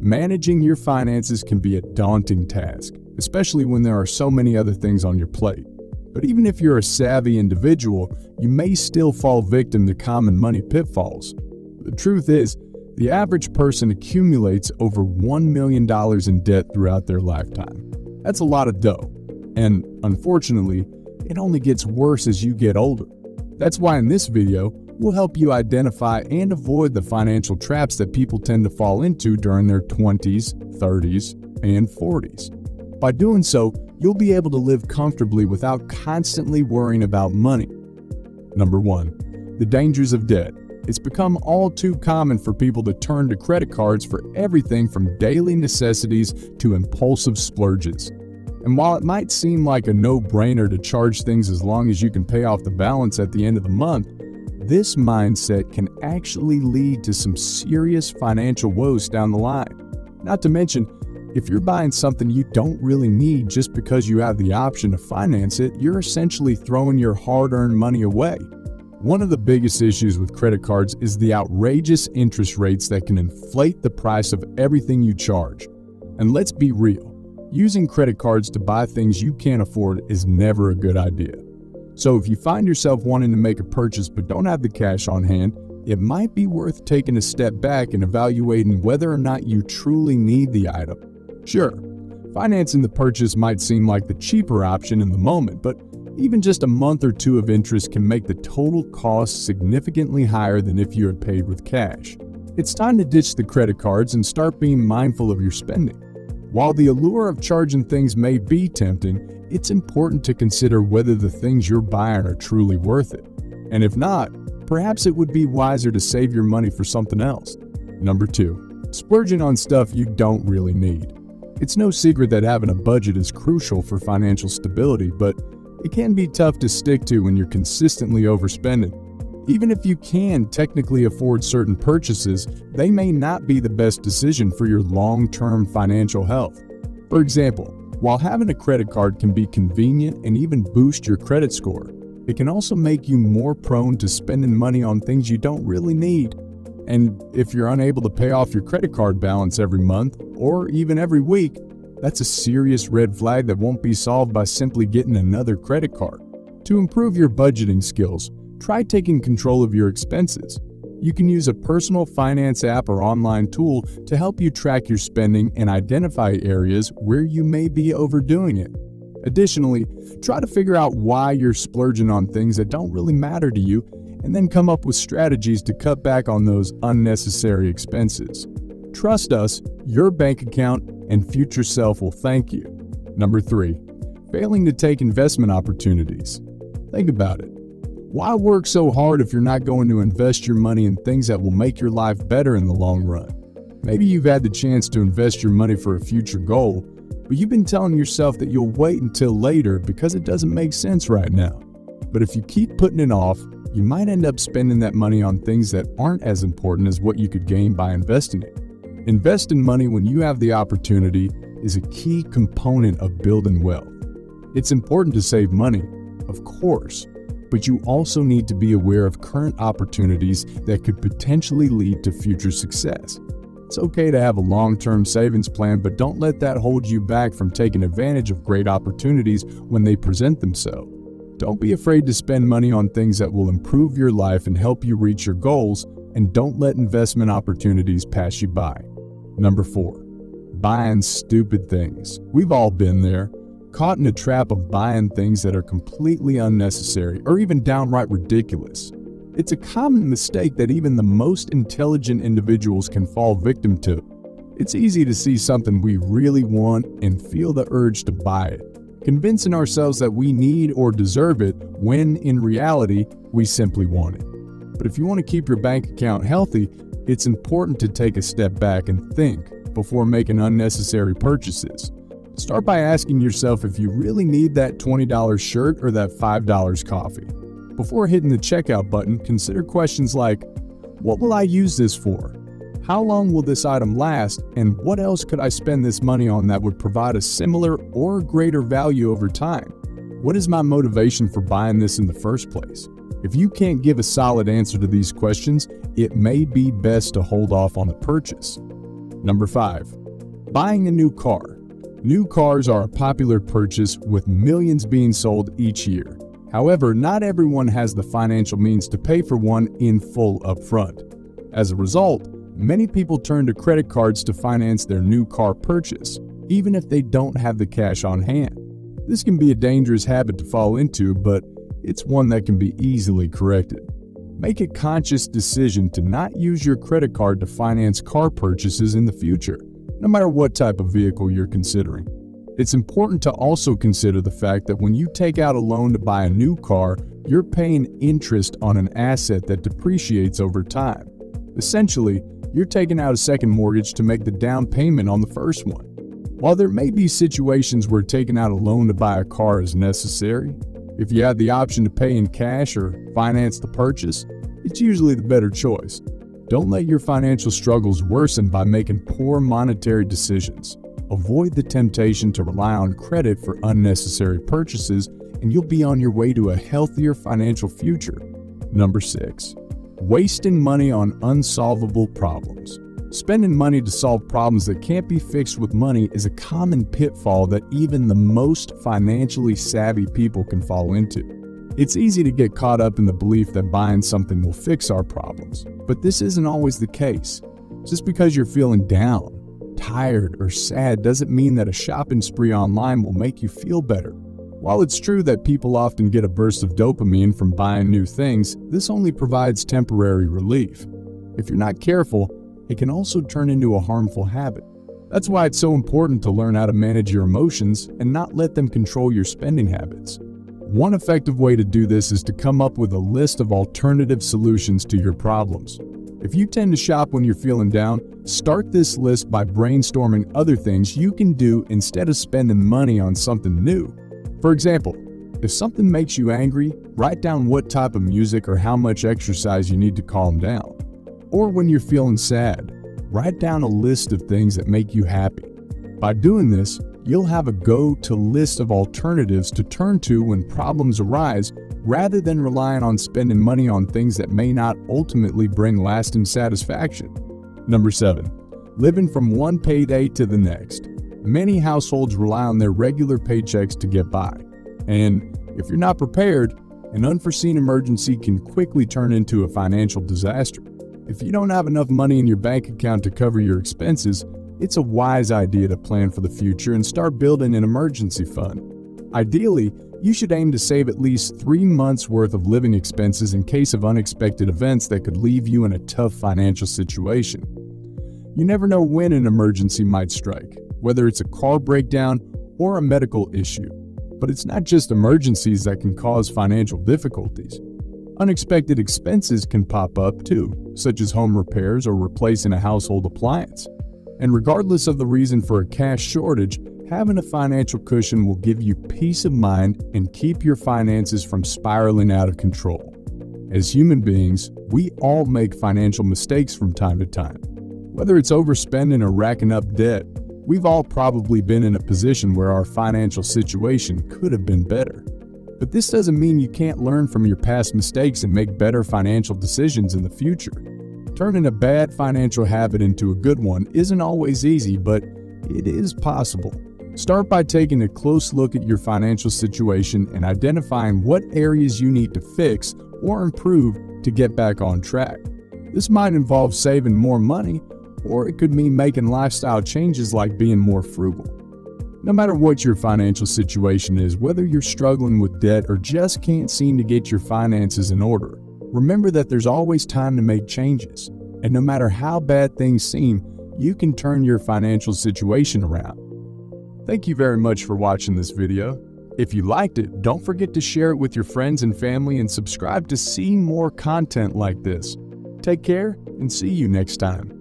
Managing your finances can be a daunting task, especially when there are so many other things on your plate. But even if you're a savvy individual, you may still fall victim to common money pitfalls. The truth is, the average person accumulates over $1 million in debt throughout their lifetime. That's a lot of dough, and unfortunately, it only gets worse as you get older. That's why in this video, we'll help you identify and avoid the financial traps that people tend to fall into during their 20s, 30s, and 40s. By doing so, you'll be able to live comfortably without constantly worrying about money. Number 1. The dangers of debt. It's become all too common for people to turn to credit cards for everything from daily necessities to impulsive splurges. And while it might seem like a no-brainer to charge things as long as you can pay off the balance at the end of the month, this mindset can actually lead to some serious financial woes down the line. Not to mention, if you're buying something you don't really need just because you have the option to finance it, you're essentially throwing your hard-earned money away. One of the biggest issues with credit cards is the outrageous interest rates that can inflate the price of everything you charge. And let's be real, using credit cards to buy things you can't afford is never a good idea. So if you find yourself wanting to make a purchase but don't have the cash on hand, it might be worth taking a step back and evaluating whether or not you truly need the item. Sure, financing the purchase might seem like the cheaper option in the moment, but even just a month or two of interest can make the total cost significantly higher than if you had paid with cash. It's time to ditch the credit cards and start being mindful of your spending. While the allure of charging things may be tempting, it's important to consider whether the things you're buying are truly worth it. And if not, perhaps it would be wiser to save your money for something else. Number 2. Splurging on stuff you don't really need. It's no secret that having a budget is crucial for financial stability, but it can be tough to stick to when you're consistently overspending. Even if you can technically afford certain purchases, they may not be the best decision for your long-term financial health. For example, while having a credit card can be convenient and even boost your credit score, it can also make you more prone to spending money on things you don't really need. And if you're unable to pay off your credit card balance every month or even every week, that's a serious red flag that won't be solved by simply getting another credit card. To improve your budgeting skills, try taking control of your expenses. You can use a personal finance app or online tool to help you track your spending and identify areas where you may be overdoing it. Additionally, try to figure out why you're splurging on things that don't really matter to you, and then come up with strategies to cut back on those unnecessary expenses. Trust us, your bank account and future self will thank you. Number 3. Failing to take investment opportunities. Think about it. Why work so hard if you're not going to invest your money in things that will make your life better in the long run? Maybe you've had the chance to invest your money for a future goal, but you've been telling yourself that you'll wait until later because it doesn't make sense right now. But if you keep putting it off, you might end up spending that money on things that aren't as important as what you could gain by investing it. Investing money when you have the opportunity is a key component of building wealth. It's important to save money, of course, but you also need to be aware of current opportunities that could potentially lead to future success. It's okay to have a long-term savings plan, but don't let that hold you back from taking advantage of great opportunities when they present themselves. Don't be afraid to spend money on things that will improve your life and help you reach your goals, and don't let investment opportunities pass you by. Number 4. Buying stupid things. We've all been there, caught in a trap of buying things that are completely unnecessary or even downright ridiculous. It's a common mistake that even the most intelligent individuals can fall victim to. It's easy to see something we really want and feel the urge to buy it, convincing ourselves that we need or deserve it when in reality we simply want it. But if you want to keep your bank account healthy, it's important to take a step back and think before making unnecessary purchases. Start by asking yourself if you really need that $20 shirt or that $5 coffee. Before hitting the checkout button, consider questions like, what will I use this for? How long will this item last? And what else could I spend this money on that would provide a similar or greater value over time? What is my motivation for buying this in the first place? If you can't give a solid answer to these questions, it may be best to hold off on the purchase. Number 5. Buying a new car. New cars are a popular purchase with millions being sold each year. However, not everyone has the financial means to pay for one in full upfront. As a result, many people turn to credit cards to finance their new car purchase, even if they don't have the cash on hand. This can be a dangerous habit to fall into, but it's one that can be easily corrected. Make a conscious decision to not use your credit card to finance car purchases in the future, no matter what type of vehicle you're considering. It's important to also consider the fact that when you take out a loan to buy a new car, you're paying interest on an asset that depreciates over time. Essentially, you're taking out a second mortgage to make the down payment on the first one. While there may be situations where taking out a loan to buy a car is necessary, if you have the option to pay in cash or finance the purchase, it's usually the better choice. Don't let your financial struggles worsen by making poor monetary decisions. Avoid the temptation to rely on credit for unnecessary purchases, and you'll be on your way to a healthier financial future. Number 6. Wasting money on unsolvable problems. Spending money to solve problems that can't be fixed with money is a common pitfall that even the most financially savvy people can fall into. It's easy to get caught up in the belief that buying something will fix our problems, but this isn't always the case. Just because you're feeling down, tired, or sad doesn't mean that a shopping spree online will make you feel better. While it's true that people often get a burst of dopamine from buying new things, this only provides temporary relief. If you're not careful, it can also turn into a harmful habit. That's why it's so important to learn how to manage your emotions and not let them control your spending habits. One effective way to do this is to come up with a list of alternative solutions to your problems. If you tend to shop when you're feeling down, start this list by brainstorming other things you can do instead of spending money on something new. For example, if something makes you angry, write down what type of music or how much exercise you need to calm down. Or when you're feeling sad, write down a list of things that make you happy. By doing this, you'll have a go-to list of alternatives to turn to when problems arise, rather than relying on spending money on things that may not ultimately bring lasting satisfaction. Number 7. Living from one payday to the next. Many households rely on their regular paychecks to get by. And if you're not prepared, an unforeseen emergency can quickly turn into a financial disaster. If you don't have enough money in your bank account to cover your expenses, it's a wise idea to plan for the future and start building an emergency fund. Ideally, you should aim to save at least 3 months' worth of living expenses in case of unexpected events that could leave you in a tough financial situation. You never know when an emergency might strike, whether it's a car breakdown or a medical issue. But it's not just emergencies that can cause financial difficulties. Unexpected expenses can pop up too, such as home repairs or replacing a household appliance. And regardless of the reason for a cash shortage, having a financial cushion will give you peace of mind and keep your finances from spiraling out of control. As human beings, we all make financial mistakes from time to time. Whether it's overspending or racking up debt, we've all probably been in a position where our financial situation could have been better. But this doesn't mean you can't learn from your past mistakes and make better financial decisions in the future. Turning a bad financial habit into a good one isn't always easy, but it is possible. Start by taking a close look at your financial situation and identifying what areas you need to fix or improve to get back on track. This might involve saving more money, or it could mean making lifestyle changes like being more frugal. No matter what your financial situation is, whether you're struggling with debt or just can't seem to get your finances in order, remember that there's always time to make changes. And no matter how bad things seem, you can turn your financial situation around. Thank you very much for watching this video. If you liked it, don't forget to share it with your friends and family and subscribe to see more content like this. Take care and see you next time.